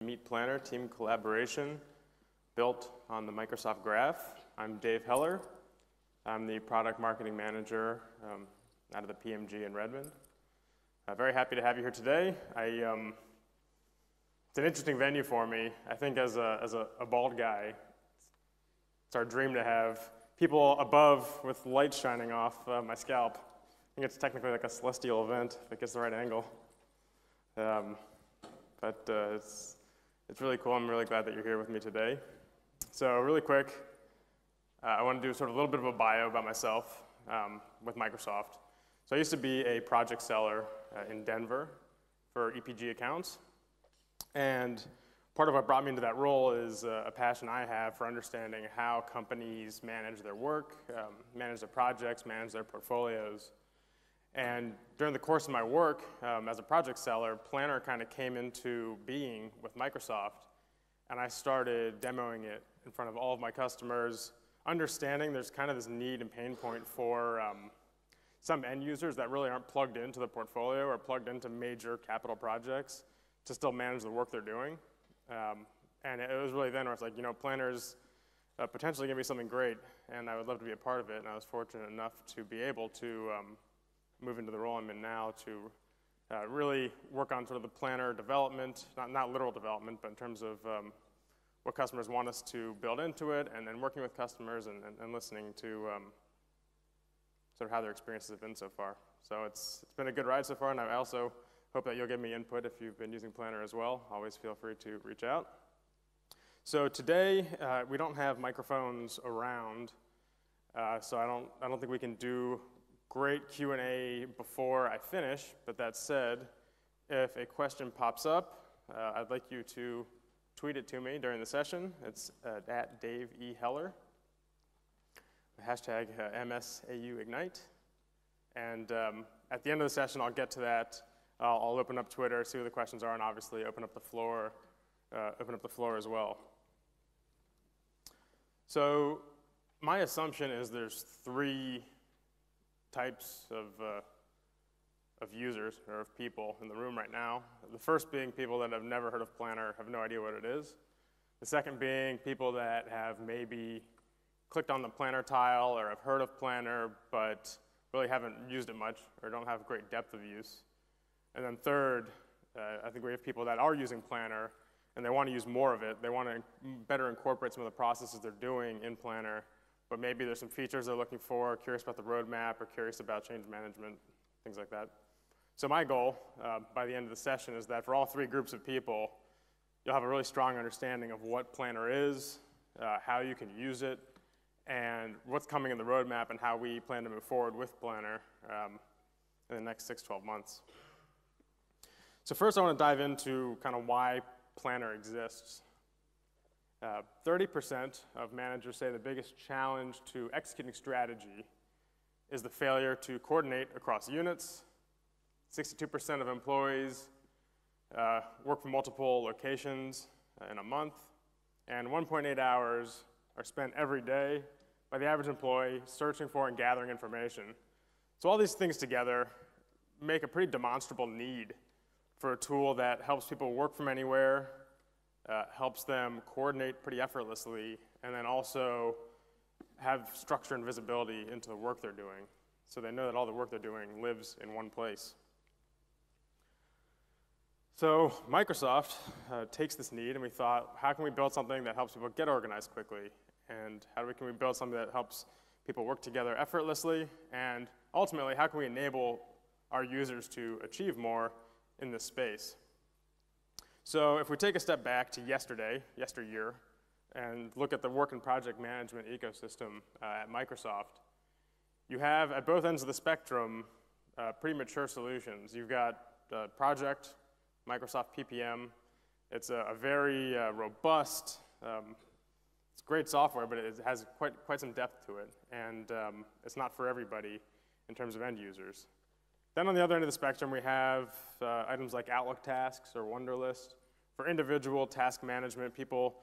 Meet Planner team collaboration built on the Microsoft Graph. I'm Dave Heller. I'm the product marketing manager out of the PMG in Redmond. Very happy to have you here today. It's an interesting venue for me. I think as a bald guy, it's our dream to have people above with light shining off my scalp. I think it's technically like a celestial event if it gets the right angle. It's really cool. I'm really glad that you're here with me today. So really quick, I want to do sort of a little bit of a bio about myself with Microsoft. So I used to be a project seller in Denver for EPG accounts. And part of what brought me into that role is a passion I have for understanding how companies manage their work, manage their projects, manage their portfolios. And during the course of my work as a project seller, Planner kind of came into being with Microsoft, and I started demoing it in front of all of my customers, understanding there's kind of this need and pain point for some end users that really aren't plugged into the portfolio or plugged into major capital projects to still manage the work they're doing. And it was really then where I was like, you know, Planner's potentially going to be something great, and I would love to be a part of it, and I was fortunate enough to be able to move into the role I'm in now to really work on sort of the Planner development, not literal development, but in terms of what customers want us to build into it, and then working with customers and listening to sort of how their experiences have been so far. So it's been a good ride so far, and I also hope that you'll give me input if you've been using Planner as well. Always feel free to reach out. So today, we don't have microphones around, so I don't think we can do great Q&A before I finish, but that said, if a question pops up, I'd like you to tweet it to me during the session. It's at Dave E. Heller, hashtag MSAUignite. And at the end of the session, I'll get to that. I'll open up Twitter, see what the questions are, and obviously open up the floor as well. So my assumption is there's three types of users or of people in the room right now. The first being people that have never heard of Planner, have no idea what it is. The second being people that have maybe clicked on the Planner tile or have heard of Planner but really haven't used it much or don't have great depth of use. And then third, I think we have people that are using Planner and they want to use more of it. They want to better incorporate some of the processes they're doing in Planner, but maybe there's some features they're looking for, curious about the roadmap, or curious about change management, things like that. So my goal by the end of the session is that for all three groups of people, you'll have a really strong understanding of what Planner is, how you can use it, and what's coming in the roadmap and how we plan to move forward with Planner in the next 6-12 months. So first I want to dive into kind of why Planner exists. 30% of managers say the biggest challenge to executing strategy is the failure to coordinate across units. 62% of employees work from multiple locations in a month, and 1.8 hours are spent every day by the average employee searching for and gathering information. So all these things together make a pretty demonstrable need for a tool that helps people work from anywhere, helps them coordinate pretty effortlessly, and then also have structure and visibility into the work they're doing, so they know that all the work they're doing lives in one place. So Microsoft takes this need, and we thought, how can we build something that helps people get organized quickly? And how can we build something that helps people work together effortlessly? And ultimately, how can we enable our users to achieve more in this space? So if we take a step back to yesteryear, and look at the work and project management ecosystem at Microsoft, you have at both ends of the spectrum pretty mature solutions. You've got Project, Microsoft PPM. It's a very robust, it's great software, but it has quite some depth to it, and it's not for everybody in terms of end users. Then on the other end of the spectrum, we have items like Outlook Tasks or Wunderlist for individual task management, people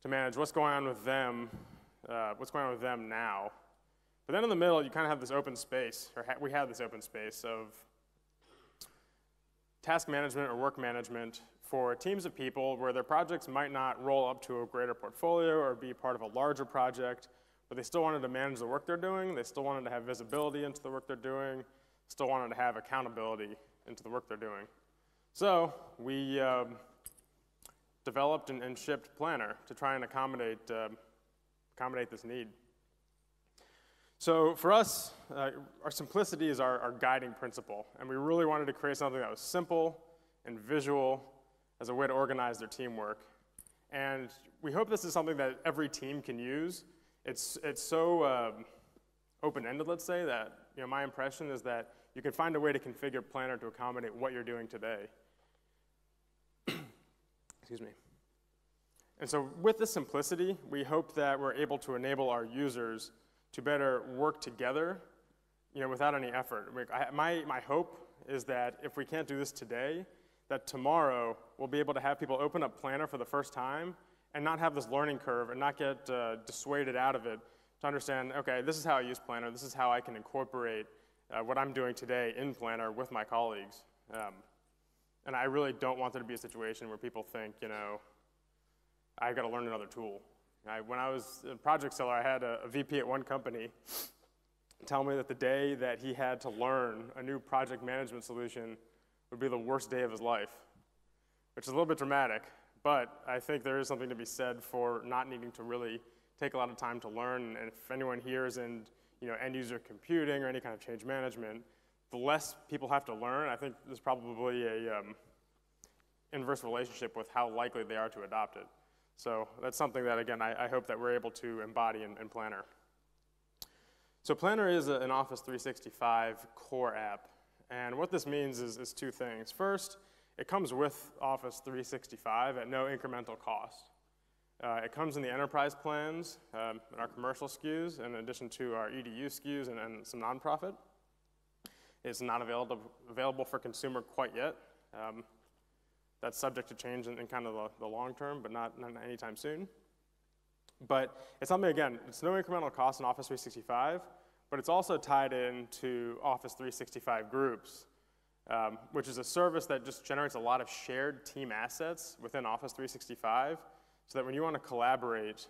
to manage what's going on with them now. But then in the middle, you kind of have this open space, or we have this open space of task management or work management for teams of people where their projects might not roll up to a greater portfolio or be part of a larger project, but they still wanted to manage the work they're doing, they still wanted to have visibility into the work they're doing, still wanted to have accountability into the work they're doing. So we developed and shipped Planner to try and accommodate this need. So for us, our simplicity is our guiding principle, and we really wanted to create something that was simple and visual as a way to organize their teamwork. And we hope this is something that every team can use. It's so open-ended, let's say, that my impression is that you can find a way to configure Planner to accommodate what you're doing today. Excuse me. And so with this simplicity, we hope that we're able to enable our users to better work together, without any effort. My hope is that if we can't do this today, that tomorrow we'll be able to have people open up Planner for the first time and not have this learning curve and not get dissuaded out of it to understand, okay, this is how I use Planner, this is how I can incorporate what I'm doing today in Planner with my colleagues. And I really don't want there to be a situation where people think, I've got to learn another tool. When I was a project seller, I had a VP at one company tell me that the day that he had to learn a new project management solution would be the worst day of his life, which is a little bit dramatic, but I think there is something to be said for not needing to really take a lot of time to learn. And if anyone here is in end user computing or any kind of change management, the less people have to learn, I think there's probably a inverse relationship with how likely they are to adopt it. So that's something that, again, I hope that we're able to embody in Planner. So Planner is an Office 365 core app. And what this means is two things. First, it comes with Office 365 at no incremental cost. It comes in the enterprise plans and our commercial SKUs, in addition to our EDU SKUs and some nonprofit. It's not available for consumer quite yet. That's subject to change in kind of the long term, but not anytime soon. But it's something, again, it's no incremental cost in Office 365, but it's also tied into Office 365 Groups, which is a service that just generates a lot of shared team assets within Office 365, so that when you want to collaborate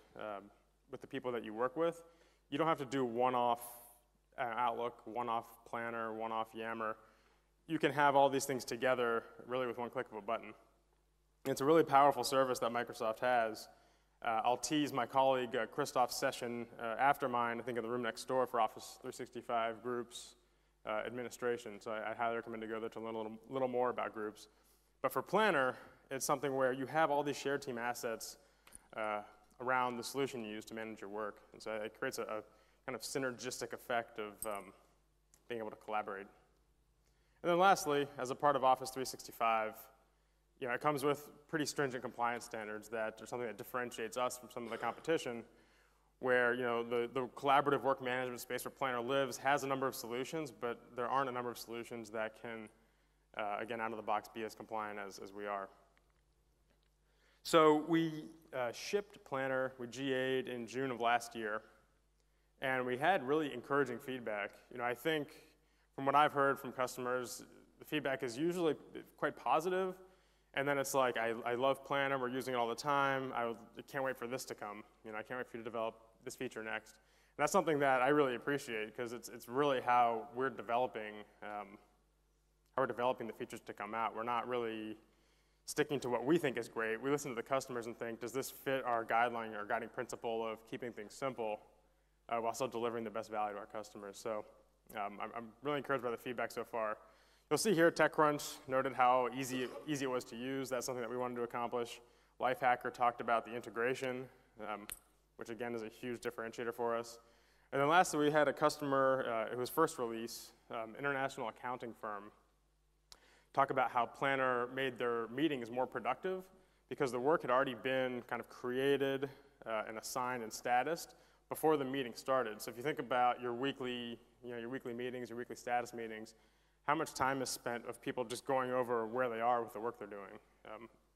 with the people that you work with, you don't have to do one-off Outlook, one-off Planner, one-off Yammer. You can have all these things together really with one click of a button. It's a really powerful service that Microsoft has. I'll tease my colleague Christoph's session after mine, I think in the room next door, for Office 365 Groups administration. So I highly recommend to go there to learn a little more about groups. But for Planner, it's something where you have all these shared team assets around the solution you use to manage your work. And so it creates a kind of synergistic effect of being able to collaborate. And then lastly, as a part of Office 365, it comes with pretty stringent compliance standards that are something that differentiates us from some of the competition, where the collaborative work management space where Planner lives has a number of solutions, but there aren't a number of solutions that can, again, out of the box, be as compliant as we are. So we shipped Planner, we GA'd in June of last year, and we had really encouraging feedback. I think from what I've heard from customers, the feedback is usually quite positive, and then it's like, I love Planner, we're using it all the time, I can't wait for this to come. I can't wait for you to develop this feature next. And that's something that I really appreciate, because it's really how we're developing the features to come out. We're not really sticking to what we think is great. We listen to the customers and think, does this fit our guideline, our guiding principle of keeping things simple while still delivering the best value to our customers? So I'm really encouraged by the feedback so far. You'll see here TechCrunch noted how easy it was to use. That's something that we wanted to accomplish. Lifehacker talked about the integration, which again is a huge differentiator for us. And then lastly, we had a customer whose first release, international accounting firm, talk about how Planner made their meetings more productive because the work had already been kind of created and assigned and statused before the meeting started. So if you think about your weekly meetings, your weekly status meetings, how much time is spent of people just going over where they are with the work they're doing?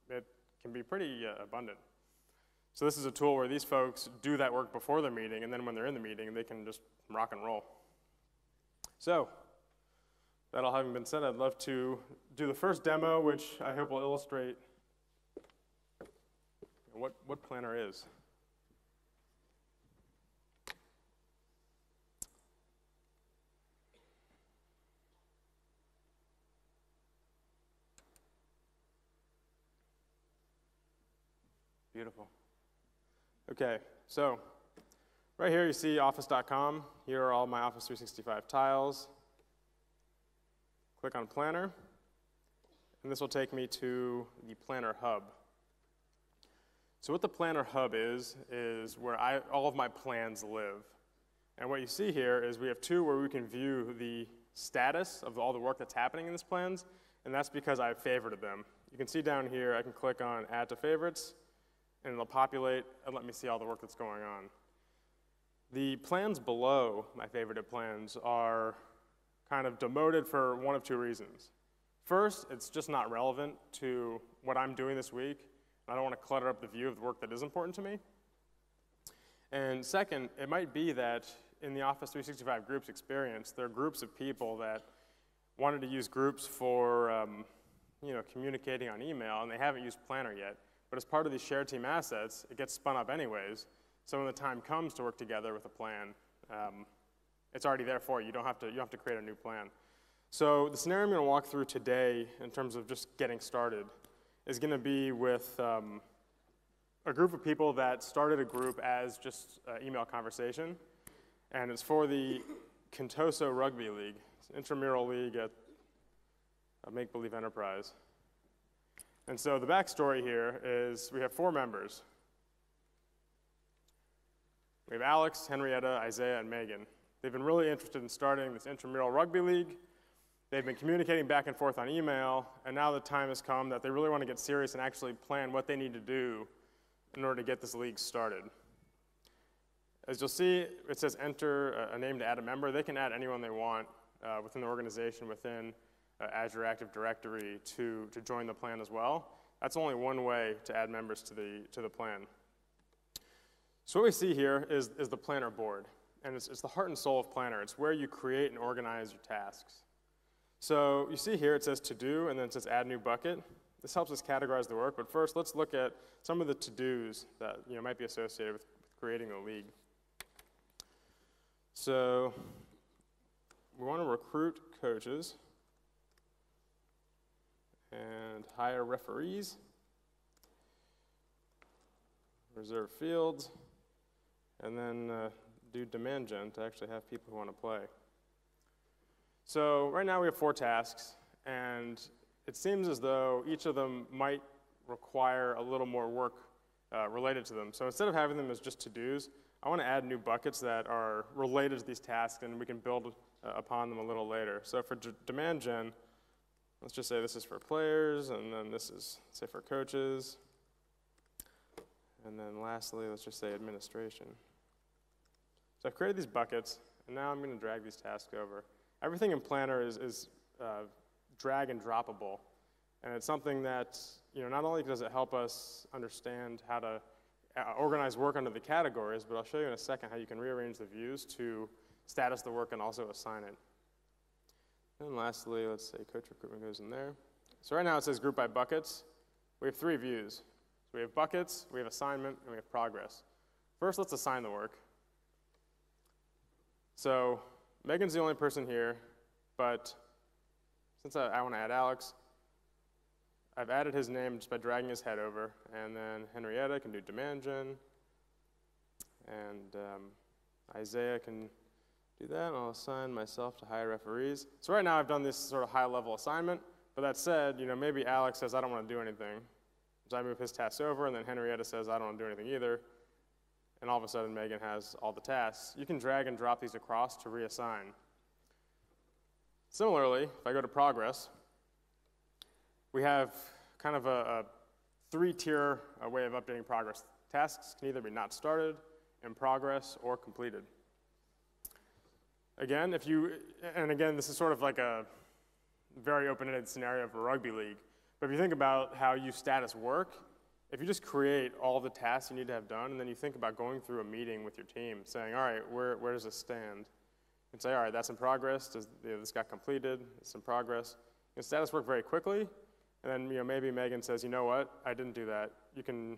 It can be pretty abundant. So this is a tool where these folks do that work before their meeting, and then when they're in the meeting, they can just rock and roll. So that all having been said, I'd love to do the first demo, which I hope will illustrate what Planner is. Beautiful. Okay, so right here you see office.com. Here are all my Office 365 tiles. Click on Planner, and this will take me to the Planner Hub. So what the Planner Hub is where all of my plans live. And what you see here is we have two where we can view the status of all the work that's happening in these plans, and that's because I've favorited them. You can see down here, I can click on Add to Favorites, and it'll populate and let me see all the work that's going on. The plans below my favorited plans are kind of demoted for one of two reasons. First, it's just not relevant to what I'm doing this week. I don't want to clutter up the view of the work that is important to me. And second, it might be that in the Office 365 groups experience, there are groups of people that wanted to use groups for communicating on email, and they haven't used Planner yet. But as part of these shared team assets, it gets spun up anyways. So when the time comes to work together with a plan, it's already there for you. You don't have to create a new plan. So the scenario I'm going to walk through today in terms of just getting started is going to be with a group of people that started a group as just email conversation. And it's for the Contoso Rugby League. It's an intramural league at a make-believe enterprise. And so the backstory here is we have 4 members. We have Alex, Henrietta, Isaiah, and Megan. They've been really interested in starting this intramural rugby league. They've been communicating back and forth on email, and now the time has come that they really want to get serious and actually plan what they need to do in order to get this league started. As you'll see, it says enter a name to add a member. They can add anyone they want within the organization, within Azure Active Directory to join the plan as well. That's only one way to add members to the plan. So what we see here is the Planner board, and it's the heart and soul of Planner. It's where you create and organize your tasks. So you see here it says to do, and then it says add new bucket. This helps us categorize the work, but first let's look at some of the to-dos that might be associated with creating a league. So we want to recruit coaches and hire referees, reserve fields, and then do demand gen to actually have people who want to play. So right now we have 4 tasks, and it seems as though each of them might require a little more work related to them. So instead of having them as just to-dos, I want to add new buckets that are related to these tasks, and we can build upon them a little later. So for demand gen, let's just say this is for players, and then this is, say, for coaches. And then lastly, let's just say administration. So I've created these buckets, and now I'm going to drag these tasks over. Everything in Planner is drag and droppable, and it's something that, not only does it help us understand how to organize work under the categories, but I'll show you in a second how you can rearrange the views to status the work and also assign it. And lastly, let's say coach recruitment goes in there. So right now it says group by buckets. We have 3 views. So we have buckets, we have assignment, and we have progress. First, let's assign the work. So Megan's the only person here, but since I want to add Alex, I've added his name just by dragging his head over, and then Henrietta can do demand gen, and Isaiah can do that, and I'll assign myself to hire referees. So right now I've done this sort of high-level assignment, but that said, maybe Alex says, I don't want to do anything. So I move his tasks over, and then Henrietta says, I don't want to do anything either, and all of a sudden Megan has all the tasks. You can drag and drop these across to reassign. Similarly, if I go to progress, we have kind of a 3-tier way of updating progress. Tasks can either be not started, in progress, or completed. Again, this is sort of like a very open-ended scenario for a rugby league, but if you think about how you status work, if you just create all the tasks you need to have done, and then you think about going through a meeting with your team, saying, all right, where does this stand? You can say, all right, that's in progress, this got completed, it's in progress. You can status work very quickly, and then maybe Megan says, you know what, I didn't do that. You can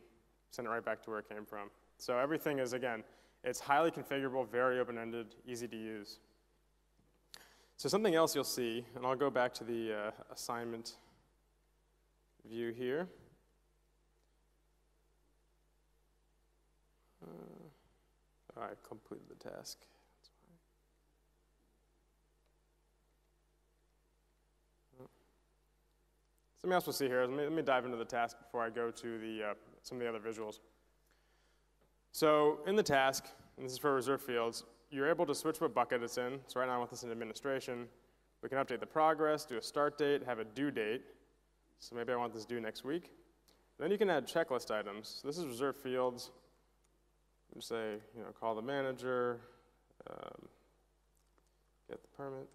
send it right back to where it came from. So everything is, again, it's highly configurable, very open-ended, easy to use. So something else you'll see, and I'll go back to the assignment view here. I completed the task. That's fine. Something else we'll see here. Let me dive into the task before I go to some of the other visuals. So in the task, and this is for reserved fields, you're able to switch what bucket it's in. So right now I want this in administration. We can update the progress, do a start date, have a due date. So maybe I want this due next week. Then you can add checklist items. So this is reserved fields. You say, call the manager, get the permit,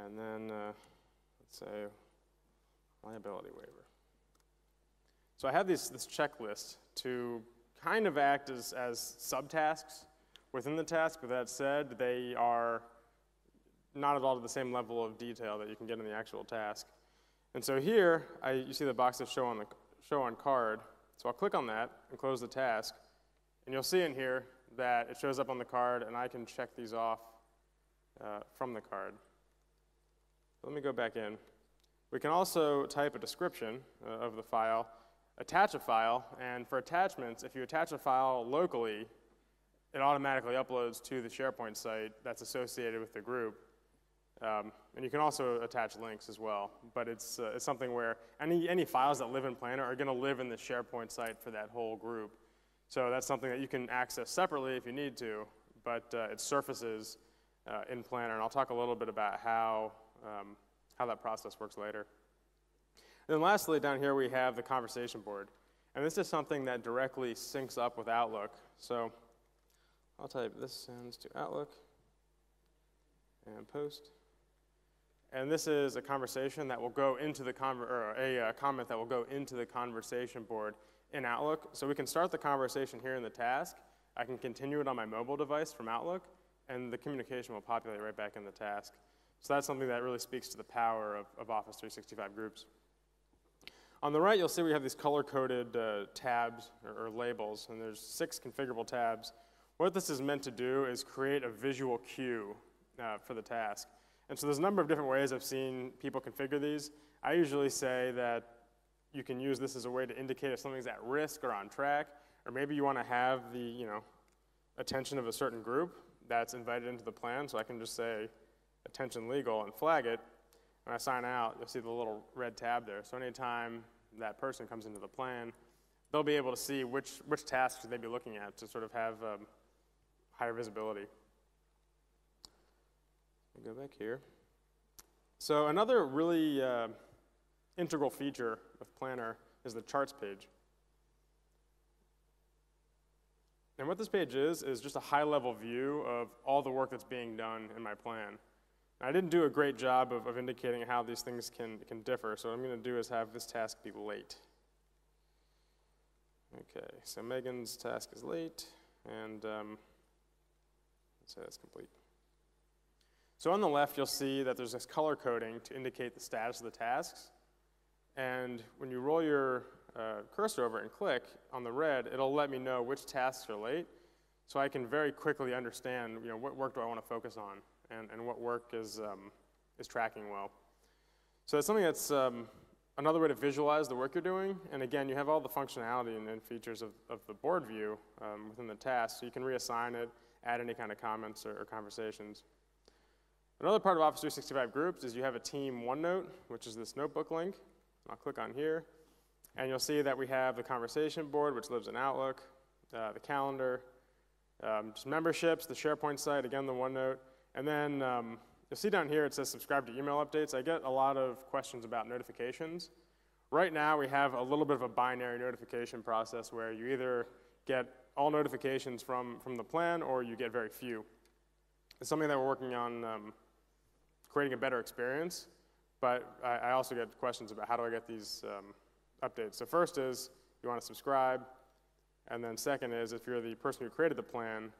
and then let's say liability waiver. So I have this checklist to kind of act as subtasks within the task. With that said, they are not at all to the same level of detail that you can get in the actual task. And so here, you see the box of show on card. So I'll click on that and close the task. And you'll see in here that it shows up on the card, and I can check these off from the card. Let me go back in. We can also type a description of the file, attach a file, and for attachments, if you attach a file locally, it automatically uploads to the SharePoint site that's associated with the group. And you can also attach links as well, but it's something where any files that live in Planner are going to live in the SharePoint site for that whole group. So that's something that you can access separately if you need to, but it surfaces in Planner, and I'll talk a little bit about how that process works later. And then lastly, down here we have the conversation board, and this is something that directly syncs up with Outlook. So I'll type this sends to Outlook and post. And this is a conversation that will go into the comment that will go into the conversation board in Outlook. So we can start the conversation here in the task. I can continue it on my mobile device from Outlook, and the communication will populate right back in the task. So that's something that really speaks to the power of Office 365 groups. On the right, you'll see we have these color-coded tabs or labels, and there's 6 configurable tabs. What this is meant to do is create a visual cue for the task. And so there's a number of different ways I've seen people configure these. I usually say that you can use this as a way to indicate if something's at risk or on track, or maybe you want to have the attention of a certain group that's invited into the plan, so I can just say attention legal and flag it. When I sign out, you'll see the little red tab there. So anytime that person comes into the plan, they'll be able to see which tasks should they be looking at to sort of have higher visibility. I'll go back here. So another really integral feature of Planner is the charts page. And what this page is just a high-level view of all the work that's being done in my plan. I didn't do a great job of indicating how these things can differ, so what I'm going to do is have this task be late. Okay, so Megan's task is late, and let's say that's complete. So on the left, you'll see that there's this color coding to indicate the status of the tasks. And when you roll your cursor over and click on the red, it'll let me know which tasks are late, so I can very quickly understand what work do I want to focus on and what work is tracking well. So that's something that's another way to visualize the work you're doing. And again, you have all the functionality and features of the board view within the task, so you can reassign it, add any kind of comments or conversations. Another part of Office 365 Groups is you have a Team OneNote, which is this notebook link. I'll click on here, and you'll see that we have the conversation board, which lives in Outlook, the calendar, just memberships, the SharePoint site, again, the OneNote, and then you'll see down here it says subscribe to email updates. I get a lot of questions about notifications. Right now, we have a little bit of a binary notification process where you either get all notifications from the plan or you get very few. It's something that we're working on creating a better experience, but I also get questions about how do I get these updates. So first is you want to subscribe, and then second is if you're the person who created the plan,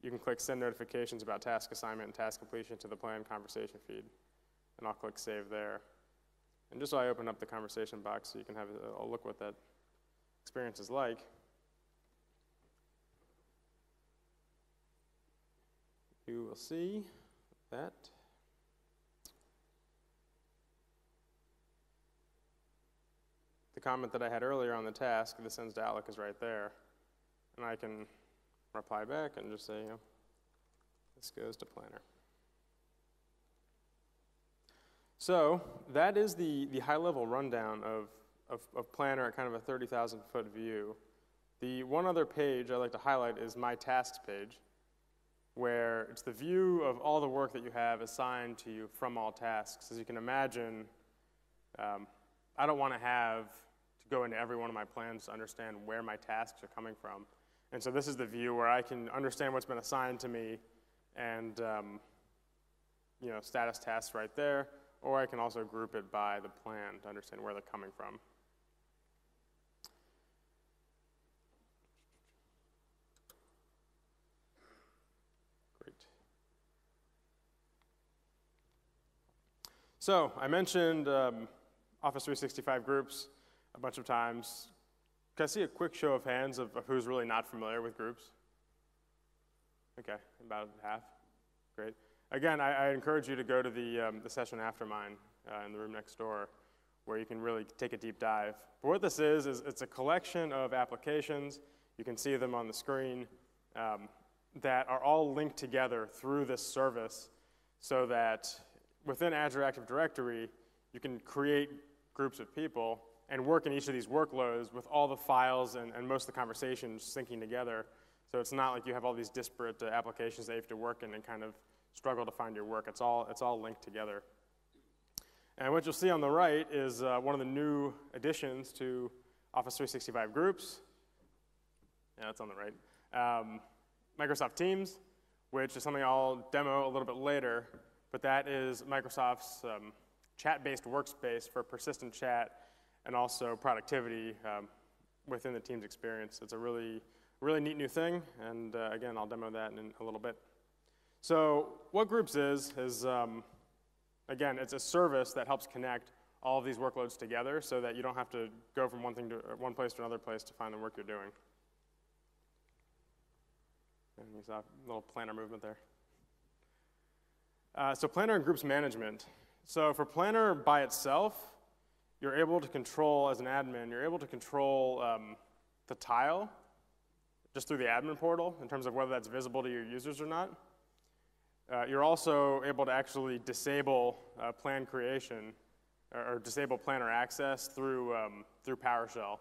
you can click send notifications about task assignment and task completion to the plan conversation feed, and I'll click save there. And just so I open up the conversation box so you can have a look what that experience is like. You will see that the comment that I had earlier on the task, this sends to Outlook, is right there. And I can reply back and just say, this goes to Planner. So that is the high-level rundown of Planner at kind of a 30,000-foot view. The one other page I'd like to highlight is My Tasks page, where it's the view of all the work that you have assigned to you from all tasks. As you can imagine, I don't want to have to go into every one of my plans to understand where my tasks are coming from. And so this is the view where I can understand what's been assigned to me and status tasks right there, or I can also group it by the plan to understand where they're coming from. So I mentioned Office 365 groups a bunch of times. Can I see a quick show of hands of who's really not familiar with groups? Okay, about half. Great. Again, I encourage you to go to the session after mine in the room next door, where you can really take a deep dive. But what this is it's a collection of applications. You can see them on the screen that are all linked together through this service so that within Azure Active Directory, you can create groups of people and work in each of these workloads with all the files and most of the conversations syncing together. So it's not like you have all these disparate applications that you have to work in and kind of struggle to find your work. It's all linked together. And what you'll see on the right is one of the new additions to Office 365 groups. Yeah, it's on the right. Microsoft Teams, which is something I'll demo a little bit later. But that is Microsoft's chat-based workspace for persistent chat and also productivity within the Teams experience. It's a really neat new thing, and again, I'll demo that in a little bit. So what Groups is again, it's a service that helps connect all of these workloads together so that you don't have to go from one place to another place to find the work you're doing. And you saw a little planner movement there. So Planner and Groups management. So for Planner by itself, you're able to control, as an admin, you're able to control the tile just through the admin portal in terms of whether that's visible to your users or not. You're also able to actually disable plan creation or disable Planner access through PowerShell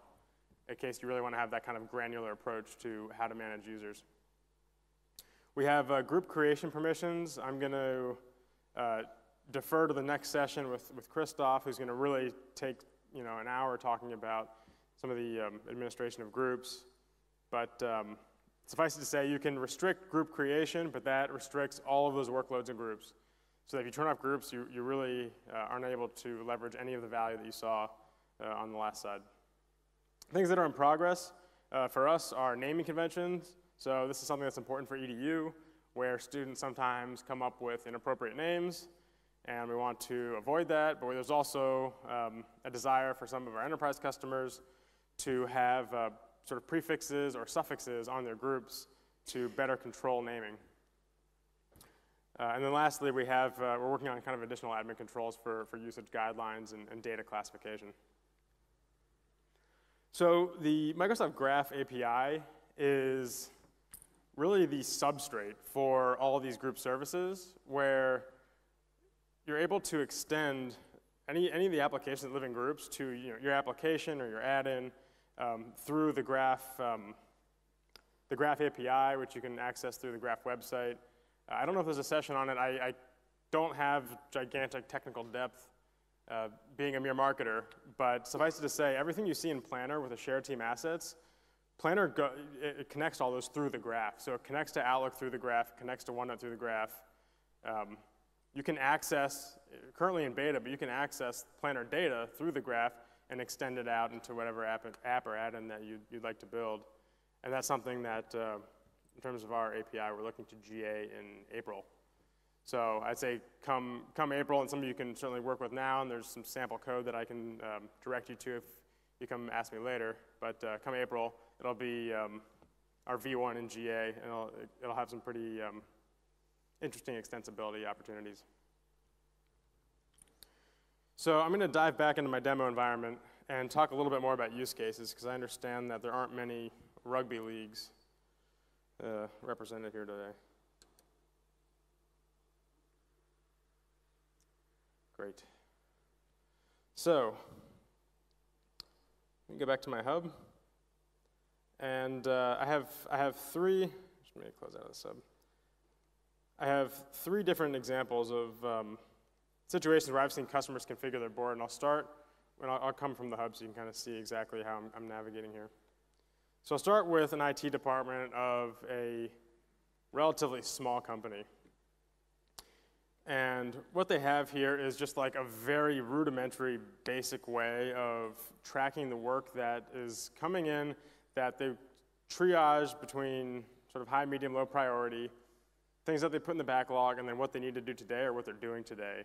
in case you really want to have that kind of granular approach to how to manage users. We have group creation permissions. I'm going to defer to the next session with Christoph, who's going to really take an hour talking about some of the administration of groups. But suffice it to say, you can restrict group creation, but that restricts all of those workloads and groups. So that if you turn off groups, you really aren't able to leverage any of the value that you saw on the last slide. Things that are in progress for us are naming conventions. So this is something that's important for EDU, where students sometimes come up with inappropriate names, and we want to avoid that. But there's also a desire for some of our enterprise customers to have sort of prefixes or suffixes on their groups to better control naming. And then lastly, we're working on kind of additional admin controls for usage guidelines and data classification. So the Microsoft Graph API is really the substrate for all of these group services, where you're able to extend any of the applications that live in groups to your application or your add-in through the Graph API, which you can access through the Graph website. I don't know if there's a session on it. I don't have gigantic technical depth being a mere marketer, but suffice it to say, everything you see in Planner with the shared team assets, Planner it connects all those through the Graph. So it connects to Outlook through the Graph, connects to OneNote through the Graph. You can access, currently in beta, but you can access Planner data through the Graph and extend it out into whatever app or add-in that you'd like to build. And that's something that, in terms of our API, we're looking to GA in April. So I'd say come April, and some of you can certainly work with now, and there's some sample code that I can direct you to if you come ask me later. But come April, it'll be our V1 in GA, and it'll have some pretty interesting extensibility opportunities. So I'm going to dive back into my demo environment and talk a little bit more about use cases, because I understand that there aren't many rugby leagues represented here today. Great. So let me go back to my hub. And I have three, let me close out of the sub. I have three different examples of situations where I've seen customers configure their board, and I'll come from the hub so you can kind of see exactly how I'm navigating here. So I'll start with an IT department of a relatively small company. And what they have here is just like a very rudimentary, basic way of tracking the work that is coming in, that they triage between sort of high, medium, low priority, things that they put in the backlog, and then what they need to do today or what they're doing today.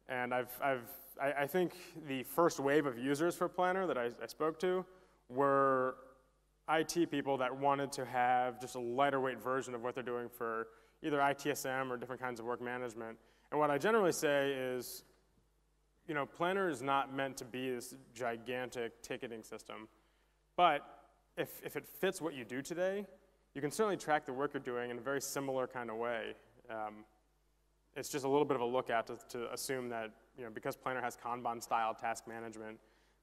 And I think the first wave of users for Planner that I spoke to were IT people that wanted to have just a lighter weight version of what they're doing for either ITSM or different kinds of work management. And what I generally say is, you know, Planner is not meant to be this gigantic ticketing system. But if it fits what you do today, you can certainly track the work you're doing in a very similar kind of way. It's just a little bit of a lookout to assume that, you know, because Planner has Kanban-style task management,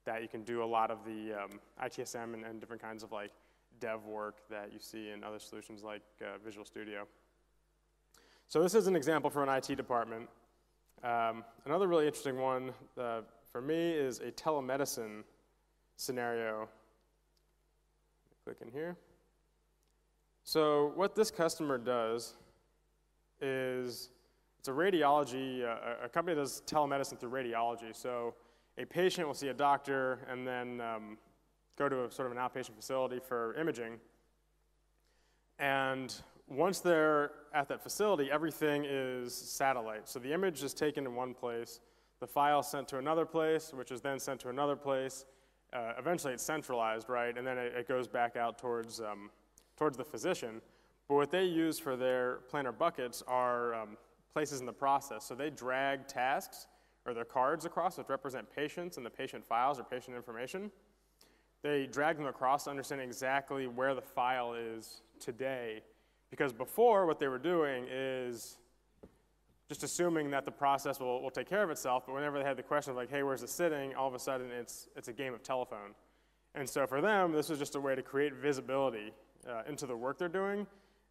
that you can do a lot of the ITSM and different kinds of like dev work that you see in other solutions like Visual Studio. So this is an example for an IT department. Another really interesting one for me is a telemedicine scenario. Click in here. So what this customer does is, it's a radiology, a company that does telemedicine through radiology. So a patient will see a doctor and then go to a sort of an outpatient facility for imaging. And once they're at that facility, everything is satellite. So the image is taken in one place, the file sent to another place, which is then sent to another place. Eventually it's centralized, right? And then it goes back out towards the physician. But what they use for their Planner buckets are places in the process. So they drag tasks or their cards across, which represent patients and the patient files or patient information. They drag them across to understand exactly where the file is today. Because before, what they were doing is just assuming that the process will take care of itself, but whenever they had the question of like, hey, where's it sitting, all of a sudden it's a game of telephone. And so for them, this was just a way to create visibility into the work they're doing.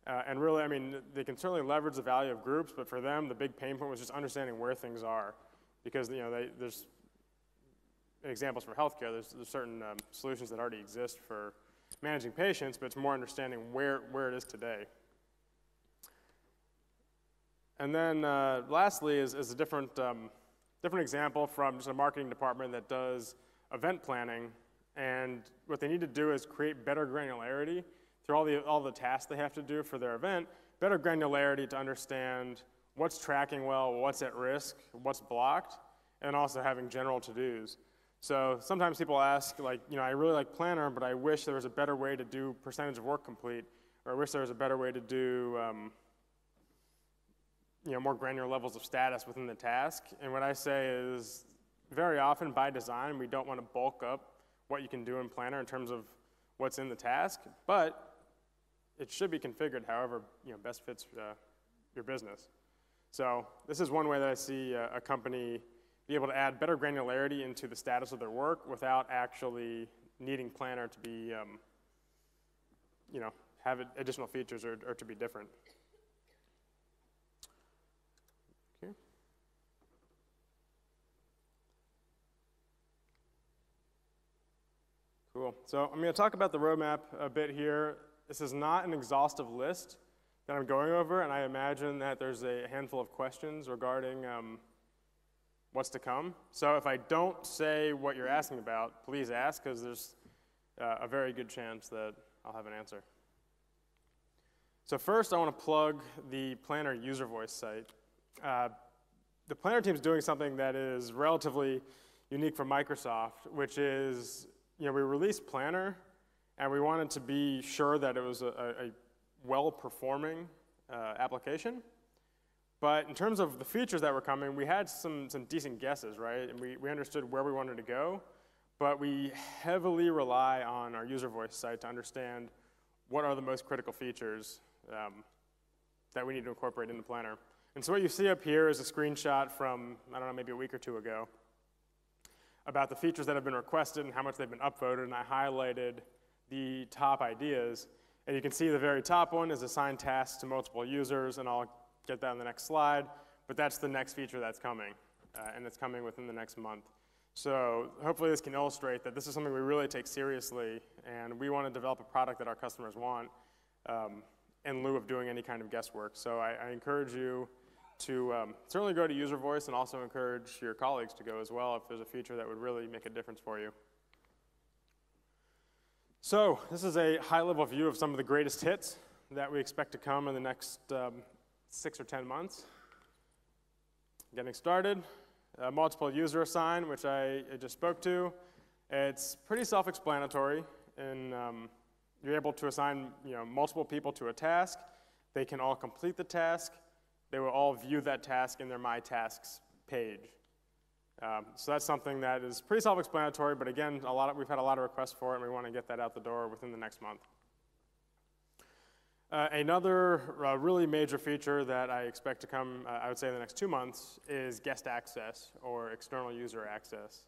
And really, I mean, they can certainly leverage the value of groups, but for them, the big pain point was just understanding where things are. Because, you know, there's examples for healthcare, there's certain solutions that already exist for managing patients, but it's more understanding where it is today. And then lastly is a different example from just a marketing department that does event planning. And what they need to do is create better granularity through all the tasks they have to do for their event, better granularity to understand what's tracking well, what's at risk, what's blocked, and also having general to-dos. So sometimes people ask, like, you know, I really like Planner, but I wish there was a better way to do percentage of work complete, or I wish there was a better way to do you know, more granular levels of status within the task. And what I say is, very often by design, we don't want to bulk up what you can do in Planner in terms of what's in the task, but it should be configured however, you know, best fits your business. So this is one way that I see a company be able to add better granularity into the status of their work without actually needing Planner to be, you know, have additional features or to be different. Okay. Cool. So I'm going to talk about the roadmap a bit here. This is not an exhaustive list that I'm going over, and I imagine that there's a handful of questions regarding what's to come. So if I don't say what you're asking about, please ask, because there's a very good chance that I'll have an answer. So first, I want to plug the Planner user voice site. The Planner team is doing something that is relatively unique for Microsoft, which is we released Planner, and we wanted to be sure that it was a well-performing application. But in terms of the features that were coming, we had some decent guesses, right? And we understood where we wanted to go, but we heavily rely on our user voice site to understand what are the most critical features that we need to incorporate in the Planner. And so what you see up here is a screenshot from, I don't know, maybe a week or two ago about the features that have been requested and how much they've been upvoted, and I highlighted the top ideas. And you can see the very top one is assign tasks to multiple users, and I'll get that on the next slide, but that's the next feature that's coming, and it's coming within the next month. So hopefully this can illustrate that this is something we really take seriously, and we want to develop a product that our customers want in lieu of doing any kind of guesswork. So I encourage you to certainly go to user voice, and also encourage your colleagues to go as well if there's a feature that would really make a difference for you. So this is a high-level view of some of the greatest hits that we expect to come in the next 6 or 10 months. Getting started, multiple user assign, which I just spoke to. It's pretty self-explanatory, and you're able to assign multiple people to a task. They can all complete the task. They will all view that task in their My Tasks page. So that's something that is pretty self-explanatory, but again, we've had a lot of requests for it, and we want to get that out the door within the next month. Another really major feature that I expect to come, I would say in the next 2 months, is guest access, or external user access.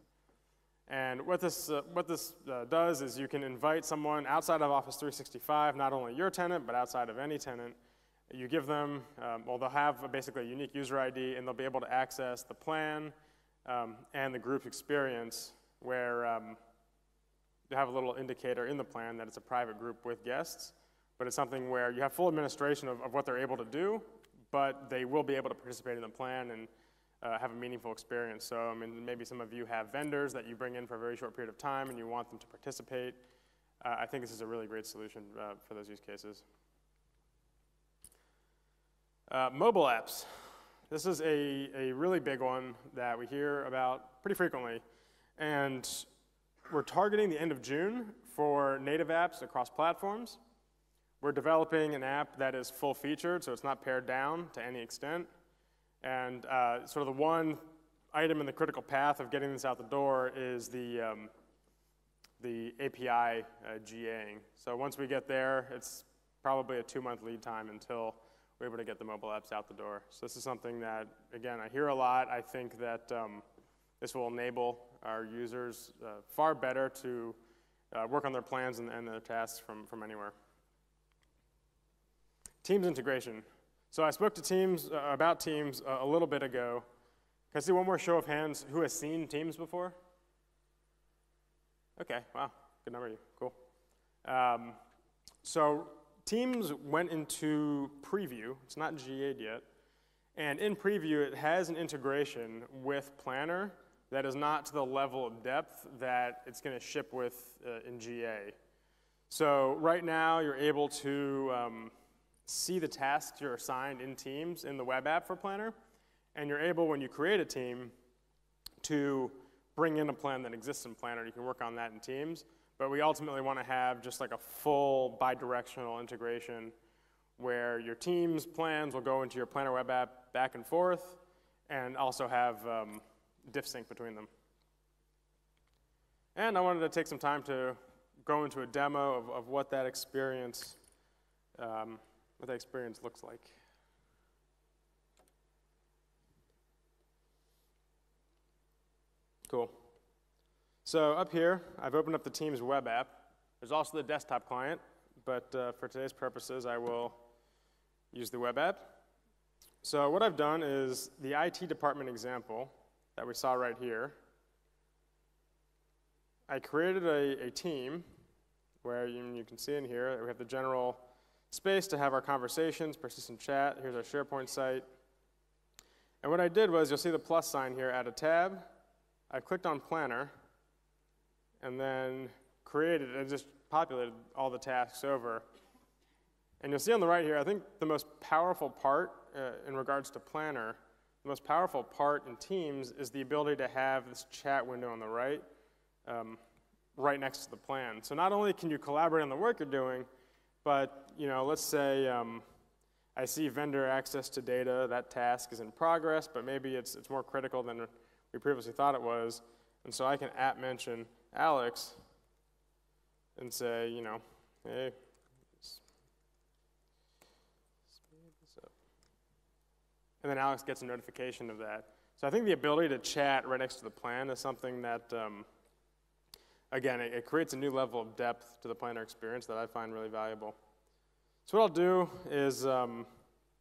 And what this does is you can invite someone outside of Office 365, not only your tenant, but outside of any tenant. You give them, they'll have basically a unique user ID, and they'll be able to access the plan and the group experience, where you have a little indicator in the plan that it's a private group with guests. But it's something where you have full administration of what they're able to do, but they will be able to participate in the plan and have a meaningful experience. So, I mean, maybe some of you have vendors that you bring in for a very short period of time and you want them to participate. I think this is a really great solution for those use cases. Mobile apps. This is a really big one that we hear about pretty frequently. And we're targeting the end of June for native apps across platforms. We're developing an app that is full-featured, so it's not pared down to any extent. And sort of the one item in the critical path of getting this out the door is the API GAing. So once we get there, it's probably a 2-month lead time until we're able to get the mobile apps out the door. So this is something that, again, I hear a lot. I think that this will enable our users far better to work on their plans and their tasks from anywhere. Teams integration. So I spoke to Teams, about Teams a little bit ago. Can I see one more show of hands who has seen Teams before? Okay, wow, good number of you, cool. So Teams went into preview. It's not GA'd yet. And in preview, it has an integration with Planner that is not to the level of depth that it's going to ship with in GA. So right now, you're able to see the tasks you're assigned in Teams in the web app for Planner, and you're able, when you create a team, to bring in a plan that exists in Planner. You can work on that in Teams, but we ultimately want to have just like a full bidirectional integration where your Teams plans will go into your Planner web app back and forth, and also have diff sync between them. And I wanted to take some time to go into a demo of what that experience looks like. Cool. So up here, I've opened up the Teams web app. There's also the desktop client, but for today's purposes, I will use the web app. So what I've done is the IT department example that we saw right here. I created a team where you can see in here that we have the general space to have our conversations, persistent chat. Here's our SharePoint site. And what I did was, you'll see the plus sign here, add a tab. I clicked on Planner, and then created, and just populated all the tasks over. And you'll see on the right here, I think the most powerful part in regards to Planner, the most powerful part in Teams is the ability to have this chat window on the right. right next to the plan. So not only can you collaborate on the work you're doing, but let's say I see vendor access to data, that task is in progress, but maybe it's more critical than we previously thought it was. And so I can @mention Alex and say, hey, speed this up. And then Alex gets a notification of that. So I think the ability to chat right next to the plan is something that, again, it creates a new level of depth to the planner experience that I find really valuable. So what I'll do is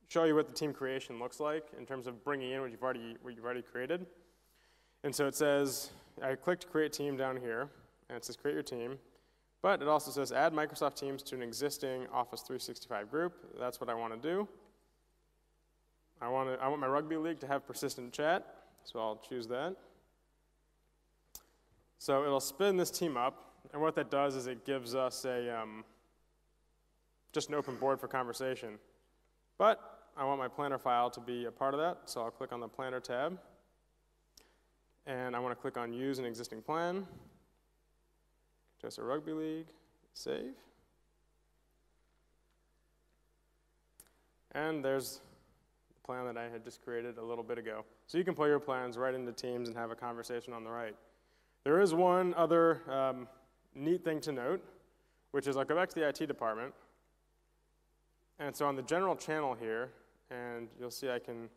show you what the team creation looks like in terms of bringing in what you've already created. And so it says, I clicked Create Team down here, and it says Create Your Team. But it also says Add Microsoft Teams to an existing Office 365 group. That's what I want to do. I want my rugby league to have persistent chat, so I'll choose that. So it'll spin this team up, and what that does is it gives us just an open board for conversation. But I want my planner file to be a part of that, so I'll click on the Planner tab. And I want to click on Use an Existing Plan. Just a rugby league, save. And there's the plan that I had just created a little bit ago. So you can pull your plans right into Teams and have a conversation on the right. There is one other neat thing to note, which is I'll go back to the IT department. And so on the general channel here, and you'll see I can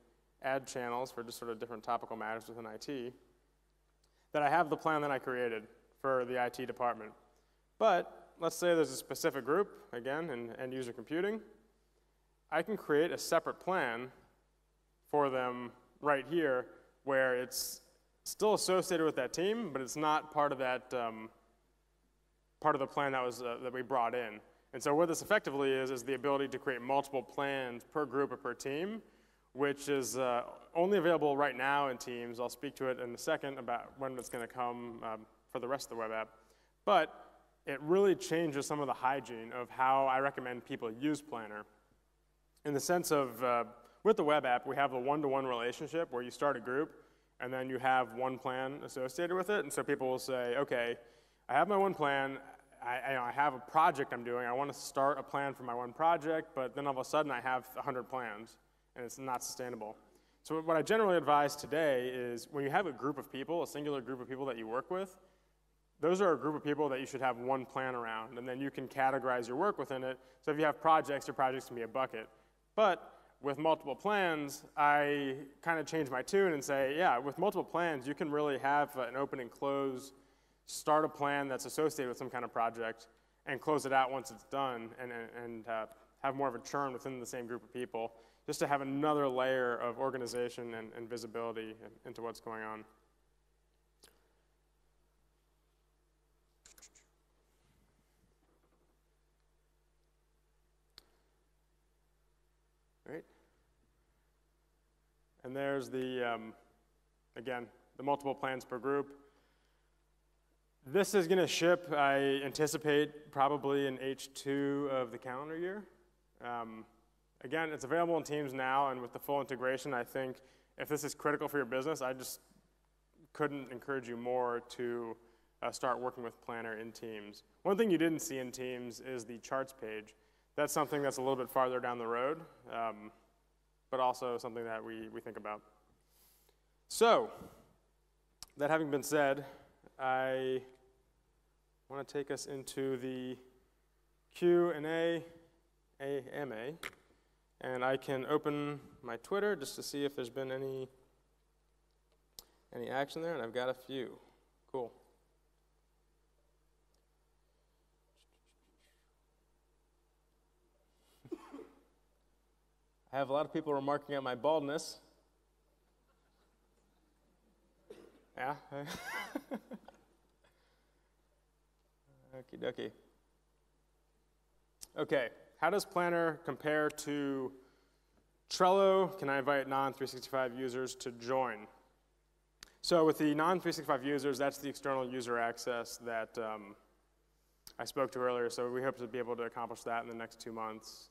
add channels for just sort of different topical matters within IT, that I have the plan that I created for the IT department. But let's say there's a specific group, again, in end user computing. I can create a separate plan for them right here where it's still associated with that team, but it's not part of that part of the plan that we brought in. And so what this effectively is the ability to create multiple plans per group or per team, which is only available right now in Teams. I'll speak to it in a second about when it's going to come for the rest of the web app. But it really changes some of the hygiene of how I recommend people use Planner. In the sense of, with the web app, we have a one-to-one relationship where you start a group, and then you have one plan associated with it. And so people will say, okay, I have my one plan. I have a project I'm doing. I want to start a plan for my one project, but then all of a sudden I have 100 plans, and it's not sustainable. So what I generally advise today is when you have a group of people, a singular group of people that you work with, those are a group of people that you should have one plan around, and then you can categorize your work within it. So if you have projects, your projects can be a bucket. But with multiple plans, I kind of change my tune and say, yeah, with multiple plans, you can really have an open and close, start a plan that's associated with some kind of project, and close it out once it's done, and have more of a churn within the same group of people, just to have another layer of organization and visibility into what's going on. Right. And there's the, again, the multiple plans per group. This is going to ship, I anticipate, probably in H2 of the calendar year. Again, it's available in Teams now, and with the full integration, I think if this is critical for your business, I just couldn't encourage you more to start working with Planner in Teams. One thing you didn't see in Teams is the charts page. That's something that's a little bit farther down the road, but also something that we think about. So, that having been said, I want to take us into the Q&A AMA, and I can open my Twitter just to see if there's been any action there, and I've got a few. Cool. I have a lot of people remarking on my baldness. Yeah. Okie dokie. Okay, how does Planner compare to Trello? Can I invite non-365 users to join? So with the non-365 users, that's the external user access that I spoke to earlier, so we hope to be able to accomplish that in the next 2 months.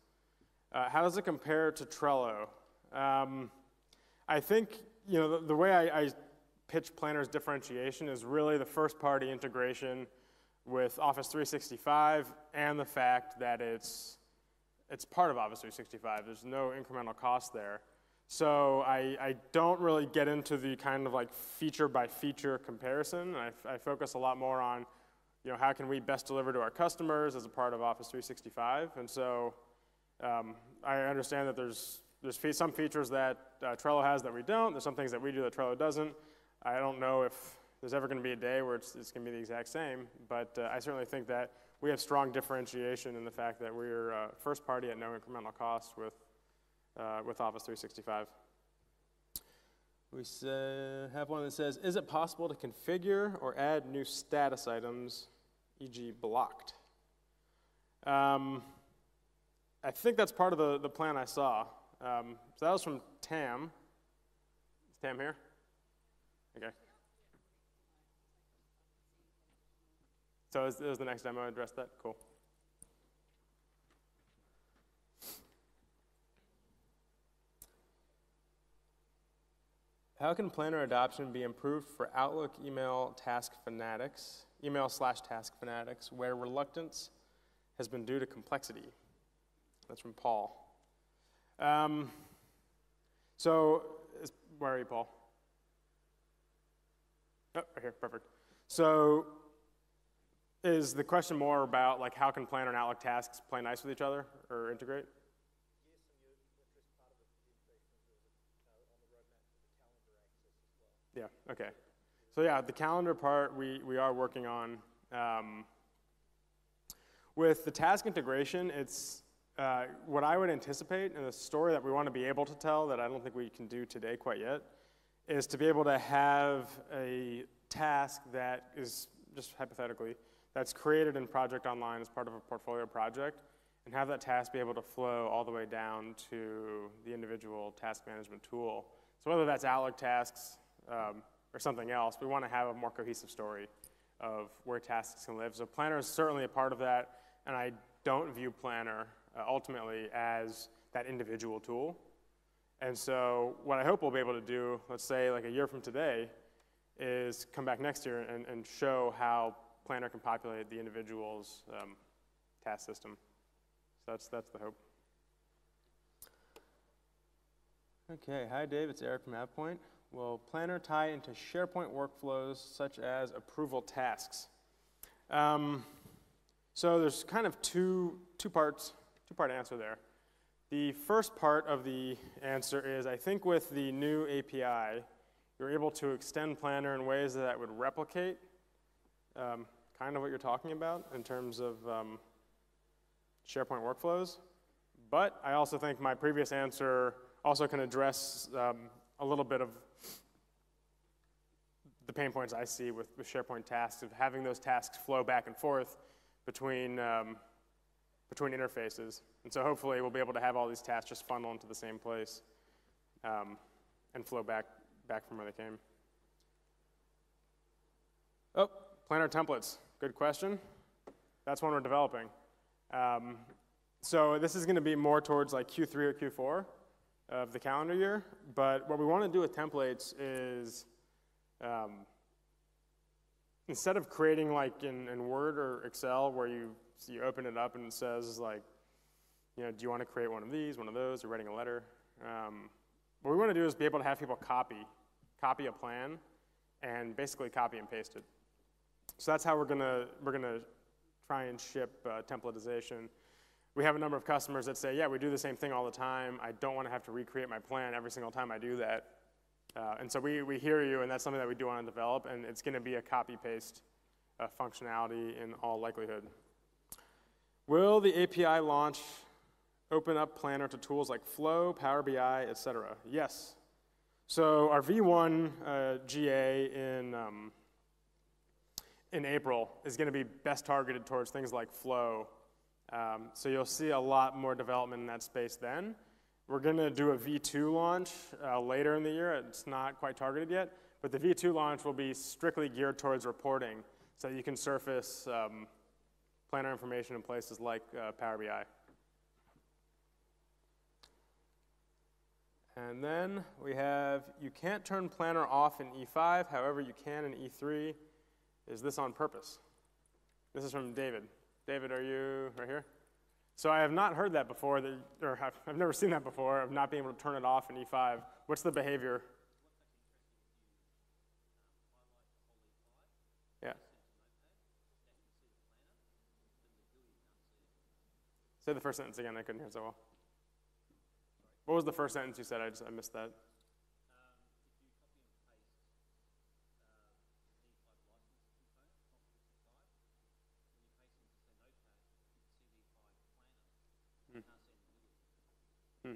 How does it compare to Trello? I think the way I pitch Planner's differentiation is really the first-party integration with Office 365 and the fact that it's part of Office 365. There's no incremental cost there. So I don't really get into the kind of like feature by feature comparison. I focus a lot more on, you know, how can we best deliver to our customers as a part of Office 365. And so I understand that there's some features that Trello has that we don't. There's some things that we do that Trello doesn't. I don't know if there's ever going to be a day where it's going to be the exact same, but I certainly think that we have strong differentiation in the fact that we're first party at no incremental cost with Office 365. We have one that says, is it possible to configure or add new status items, e.g. blocked? I think that's part of the plan I saw. So that was from Tam. Is Tam here? Okay. So is the next demo address that? Cool. How can Planner adoption be improved for Outlook email/task fanatics, where reluctance has been due to complexity? That's from Paul. Where are you, Paul? Oh, right here, perfect. So is the question more about like how can Planner and Outlook tasks play nice with each other or integrate? Yeah, okay. So yeah, the calendar part we are working on. With the task integration, it's what I would anticipate, and the story that we want to be able to tell that I don't think we can do today quite yet, is to be able to have a task that is, just hypothetically, that's created in Project Online as part of a portfolio project, and have that task be able to flow all the way down to the individual task management tool. So whether that's Outlook tasks, or something else, we want to have a more cohesive story of where tasks can live. So Planner is certainly a part of that, and I don't view Planner ultimately as that individual tool. And so what I hope we'll be able to do, let's say like a year from today, is come back next year and show how Planner can populate the individual's task system. So that's the hope. Okay, hi Dave, it's Eric from AvePoint. Will Planner tie into SharePoint workflows such as approval tasks? So there's kind of two-part answer there. The first part of the answer is I think with the new API, you're able to extend Planner in ways that would replicate kind of what you're talking about in terms of SharePoint workflows. But I also think my previous answer also can address a little bit of the pain points I see with SharePoint tasks, of having those tasks flow back and forth between interfaces. And so hopefully we'll be able to have all these tasks just funnel into the same place and flow back from where they came. Oh, Planner templates, good question. That's one we're developing. So this is gonna be more towards like Q3 or Q4 of the calendar year, but what we wanna do with templates is instead of creating like in Word or Excel where you open it up and it says like, you know, do you want to create one of these, one of those, or writing a letter? What we want to do is be able to have people copy a plan and basically copy and paste it. So that's how we're gonna try and ship templatization. We have a number of customers that say, yeah, we do the same thing all the time. I don't want to have to recreate my plan every single time I do that. And so we hear you, and that's something that we do want to develop, and it's going to be a copy-paste functionality in all likelihood. Will the API launch open up Planner to tools like Flow, Power BI, et cetera? Yes. So our V1 GA in April is going to be best targeted towards things like Flow. So you'll see a lot more development in that space then. We're going to do a V2 launch later in the year. It's not quite targeted yet, but the V2 launch will be strictly geared towards reporting, so you can surface Planner information in places like Power BI. And then we have, you can't turn Planner off in E5, however you can in E3. Is this on purpose? This is from David. David, are you right here? So I have not heard that before, or I've never seen that before, of not being able to turn it off in E5. What's the behavior? Yeah. Say the first sentence again, I couldn't hear so well. What was the first sentence you said? I missed that.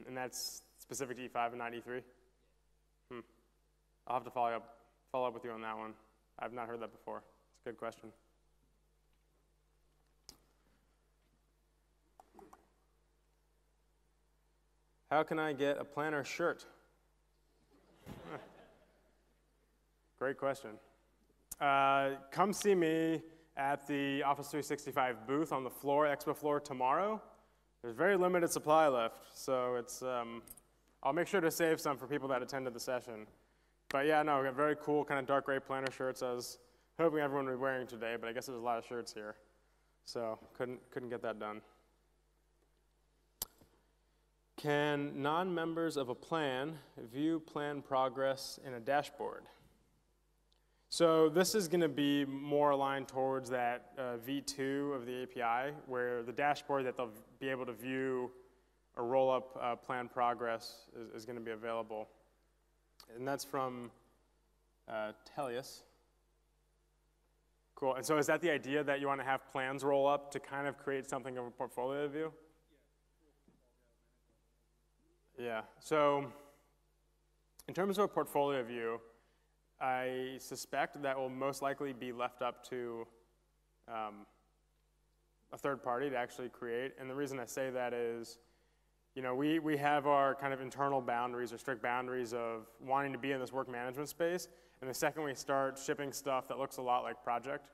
And that's specific to E5 and not E3? I'll have to follow up with you on that one. I've not heard that before. It's a good question. How can I get a planner shirt? Great question. Come see me at the Office 365 booth on the floor, expo floor tomorrow. There's very limited supply left, so it's, I'll make sure to save some for people that attended the session. But yeah, no, we got very cool kind of dark gray planner shirts. I was hoping everyone would be wearing today, but I guess there's a lot of shirts here. So couldn't get that done. Can non-members of a plan view plan progress in a dashboard? So this is going to be more aligned towards that V2 of the API, where the dashboard that they'll be able to view or roll up plan progress is going to be available. And that's from Tellius. Cool. And so is that the idea, that you want to have plans roll up to kind of create something of a portfolio view? Yeah. So in terms of a portfolio view, I suspect that will most likely be left up to a third party to actually create. And the reason I say that is, you know, we have our kind of internal boundaries or strict boundaries of wanting to be in this work management space. And the second we start shipping stuff that looks a lot like Project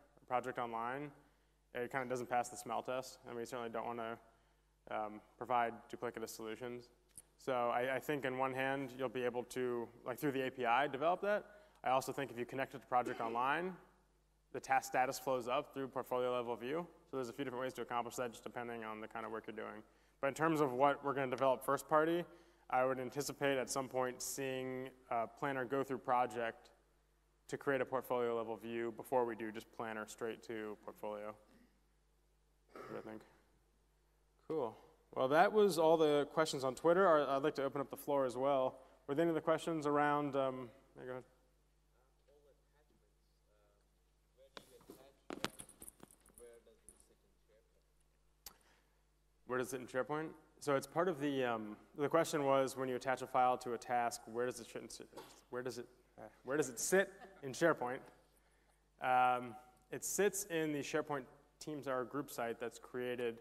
Online, it kind of doesn't pass the smell test. And we certainly don't want to provide duplicative solutions. So I think on one hand, you'll be able to, like through the API, develop that. I also think if you connect it to Project Online, the task status flows up through portfolio level view. So there's a few different ways to accomplish that, just depending on the kind of work you're doing. But in terms of what we're going to develop first party, I would anticipate at some point seeing Planner go through Project to create a portfolio level view before we do just Planner straight to portfolio. I think. Cool. Well, that was all the questions on Twitter. I'd like to open up the floor as well. Were there any other questions around? Yeah, go ahead. Where does it in SharePoint? So it's part of the question was, when you attach a file to a task, where does it sit in SharePoint? It sits in the SharePoint Teams our group site that's created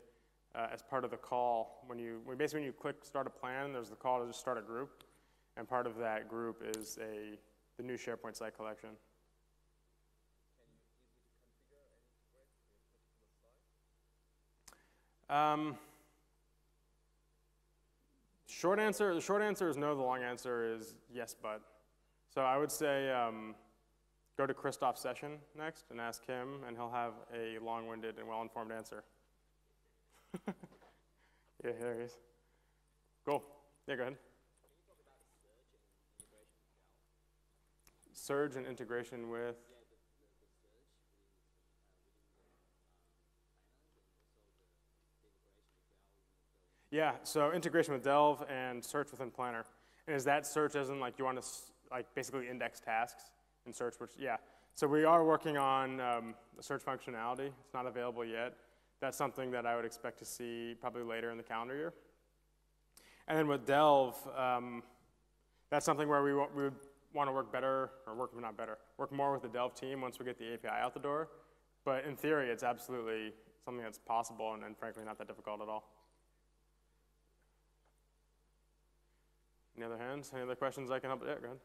as part of the call. When you click start a plan, there's the call to just start a group, and part of that group is the new SharePoint site collection. The short answer is no, the long answer is yes, but. So I would say go to Christoph's session next and ask him, and he'll have a long-winded and well-informed answer. Yeah, there he is. Cool. Yeah, go ahead. Surge and integration with? Yeah, so integration with Delve and search within Planner. And is that search as in like you want to like basically index tasks and search, which, yeah. So we are working on the search functionality. It's not available yet. That's something that I would expect to see probably later in the calendar year. And then with Delve, that's something where we would want to work better, or work more with the Delve team once we get the API out the door. But in theory, it's absolutely something that's possible and frankly not that difficult at all. Any other hands? Any other questions I can help? Yeah, go ahead.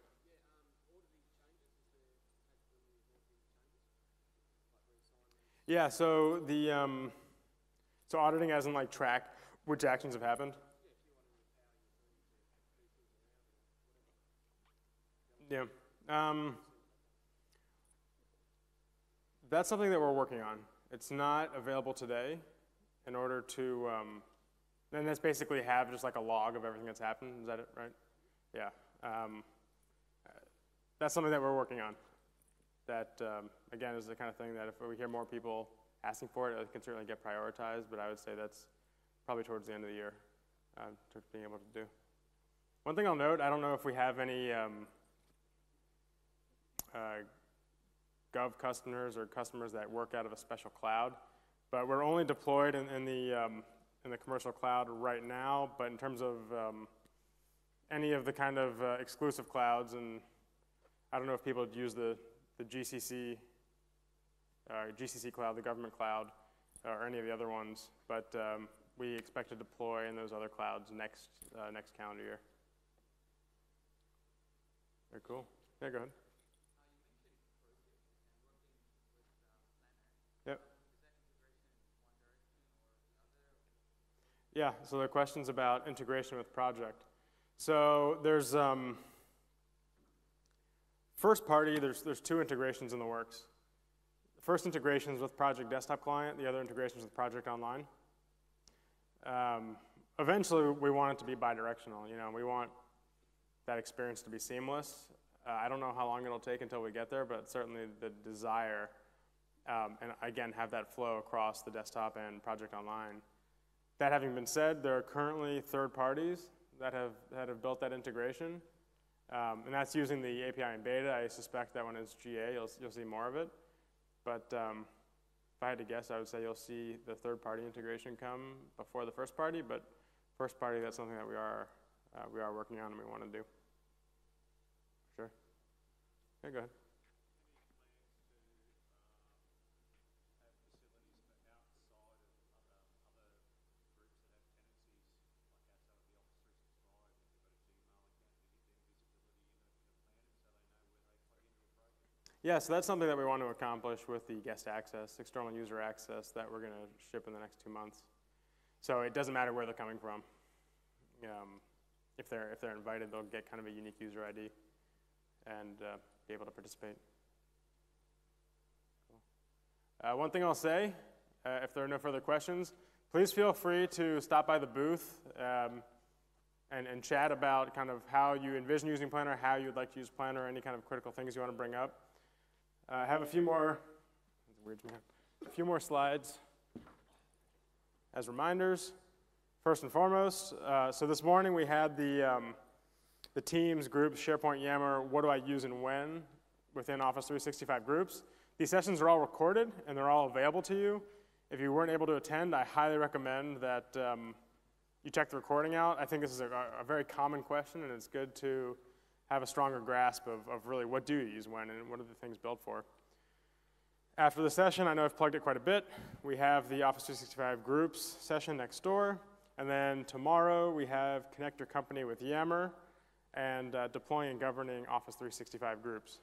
Yeah, so so auditing as in like track which actions have happened. Yeah. That's something that we're working on. It's not available today in order to, and that's basically have just like a log of everything that's happened. Is that it, right? Yeah. That's something that we're working on. That, again, is the kind of thing that if we hear more people asking for it, it can certainly get prioritized, but I would say that's probably towards the end of the year to being able to do. One thing I'll note, I don't know if we have any Gov customers or customers that work out of a special cloud, but we're only deployed in the commercial cloud right now, but in terms of any of the kind of exclusive clouds, and I don't know if people use the GCC cloud, the government cloud, or any of the other ones, but we expect to deploy in those other clouds next calendar year. Very cool. Yeah, go ahead. Yep. Yeah, so there are questions about integration with Project. So there's first party, there's two integrations in the works. The first integration is with Project Desktop Client, the other integration is with Project Online. Eventually, we want it to be bidirectional. You know, we want that experience to be seamless. I don't know how long it'll take until we get there, but certainly the desire, and again, have that flow across the desktop and Project Online. That having been said, there are currently third parties that have built that integration, and that's using the API in beta. I suspect that when it's GA, you'll see more of it. But if I had to guess, I would say you'll see the third-party integration come before the first party. But first party, that's something that we are working on and we want to do. Sure. Yeah, go ahead. Yeah, so that's something that we want to accomplish with the guest access, external user access that we're going to ship in the next 2 months. So it doesn't matter where they're coming from. If they're invited, they'll get kind of a unique user ID and be able to participate. One thing I'll say, if there are no further questions, please feel free to stop by the booth and chat about kind of how you envision using Planner, how you'd like to use Planner, any kind of critical things you want to bring up. I have a few more slides as reminders. First and foremost, so this morning we had the teams, groups, SharePoint, Yammer, what do I use and when within Office 365 groups. These sessions are all recorded and they're all available to you. If you weren't able to attend, I highly recommend that you check the recording out. I think this is a very common question, and it's good to have a stronger grasp of really what do you use when and what are the things built for. After the session, I know I've plugged it quite a bit. We have the Office 365 groups session next door. And then tomorrow, we have Connect Your Company with Yammer and deploying and governing Office 365 groups.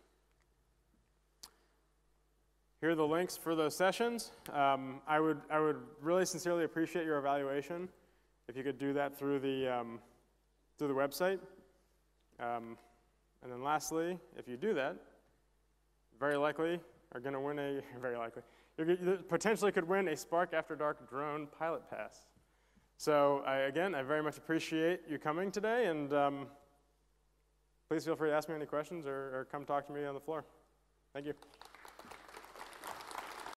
Here are the links for those sessions. I would really sincerely appreciate your evaluation if you could do that through the website. And then lastly, if you do that, very likely are going to win you potentially could win a Spark After Dark drone pilot pass. So again, I very much appreciate you coming today, and please feel free to ask me any questions or come talk to me on the floor. Thank you.